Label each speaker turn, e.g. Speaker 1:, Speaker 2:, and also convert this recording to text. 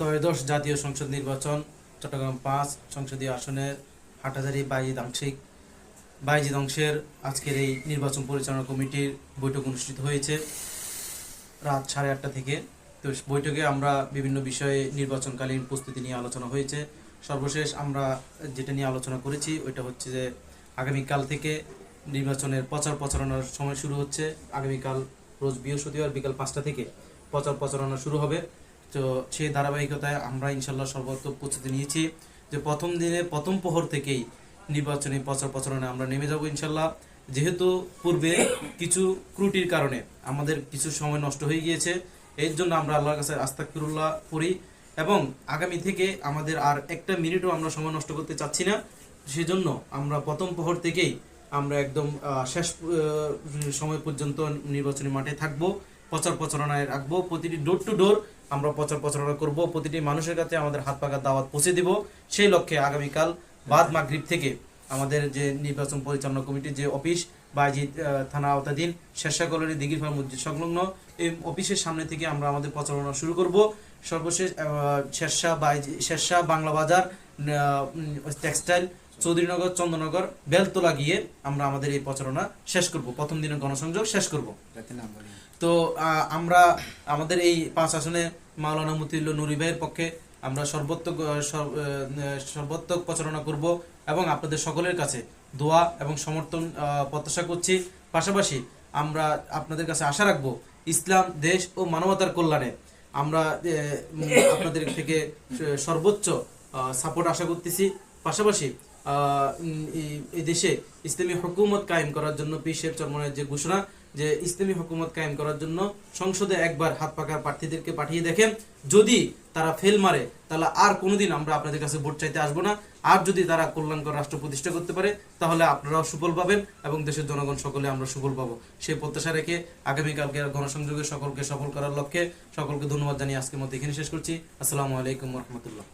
Speaker 1: ত্রয়োদশ জাতীয় সংসদ নির্বাচন চট্টগ্রাম ৫ সংসদীয় আসনের হাটহাজারী বাইজিদ অংশের আজকের এই নির্বাচন পরিচালনা কমিটির বৈঠক অনুষ্ঠিত হয়েছে রাত 8:30 থেকে। তো বৈঠকে আমরা বিভিন্ন বিষয়ে নির্বাচনকালীন প্রস্তুতি নিয়ে আলোচনা হয়েছে। সর্বশেষ আমরা যেটা নিয়ে আলোচনা করেছি ওইটা হচ্ছে যে আগামীকাল থেকে নির্বাচনের প্রচারণার সময় শুরু হচ্ছে। আগামীকাল রোজ বৃহস্পতিবার বিকাল 5টা থেকে প্রচারণা শুরু হবে। তো সেই ধারাবাহিকতায় আমরা ইনশাল্লাহ সর্বোত্তম প্রস্তুতি নিয়েছি যে প্রথম দিনে প্রথম প্রহর থেকেই নির্বাচনী প্রচারণায় আমরা নেমে যাব ইনশাল্লাহ। যেহেতু পূর্বে কিছু ত্রুটির কারণে আমাদের কিছু সময় নষ্ট হয়ে গিয়েছে, এর জন্য আমরা আল্লাহর কাছে আস্তাগফিরুল্লাহ করি এবং আগামী থেকে আমাদের আর একটা মিনিটও আমরা সময় নষ্ট করতে চাচ্ছি না। সেজন্য আমরা প্রথম প্রহর থেকেই আমরা একদম শেষ সময় পর্যন্ত নির্বাচনী মাঠে থাকবো, প্রচারণায় রাখবো। প্রতিটি ডোর টু ডোর আমরা প্রচারণা করব, প্রতিটি মানুষের কাছে আমাদের হাত পাকার দাওয়াত পৌঁছে দিব। সেই লক্ষ্যে আগামীকাল বাদ মাগরিব থেকে আমাদের যে নির্বাচন পরিচালনা কমিটির যে অফিস বাইজিদ থানা আওতাধীন শেরশাহ কলোনি দিঘিরপাড় মসজিদ সংলগ্ন এই অফিসের সামনে থেকে আমরা আমাদের প্রচারণা শুরু করব। সর্বশেষ শেরশাহ বাংলা বাজার টেক্সটাইল চৌধুরীনগর চন্দ্রনগর বেলতলা গিয়ে আমরা আমাদের এই প্রচারণা শেষ করব, প্রথম দিনের গণসংযোগ শেষ করব। তো আমরা আমাদের এই 5 আসনে মাওলানা মতিউল্লাহ নুরি ভাইয়ের পক্ষে আমরা সর্বোত্তক প্রচারণা করব এবং আপনাদের সকলের কাছে দোয়া এবং সমর্থন প্রত্যাশা করছি। পাশাপাশি আমরা আপনাদের কাছে আশা রাখবো ইসলাম, দেশ ও মানবতার কল্যাণে আমরা আপনাদের থেকে সর্বোচ্চ সাপোর্ট আশা করতেছি। পাশাপাশি এই দেশে ইসলামী হুকুমত কায়েম করার জন্য পীর চরমনের যে ঘোষণা যে ইসলামী হুকুমত কায়েম করার জন্য সংসদে একবার হাত পাকা প্রার্থীদেরকে পাঠিয়ে দেখেন, যদি তারা ফেল মারে তাহলে আর কোনোদিন আমরা আপনাদের কাছে ভোট চাইতে আসবো না। আর যদি তারা কল্যাণকর রাষ্ট্র প্রতিষ্ঠা করতে পারে তাহলে আপনারাও সুফল পাবেন এবং দেশের জনগণ সকলে আমরা সুফল পাবো। সেই প্রত্যাশা রেখে আগামীকালকে গণসংযোগে সকলকে সফল করার লক্ষ্যে সকলকে ধন্যবাদ জানিয়ে আজকের মতো এখানে শেষ করছি। আসসালামু আলাইকুম রহমতুল্লাহ।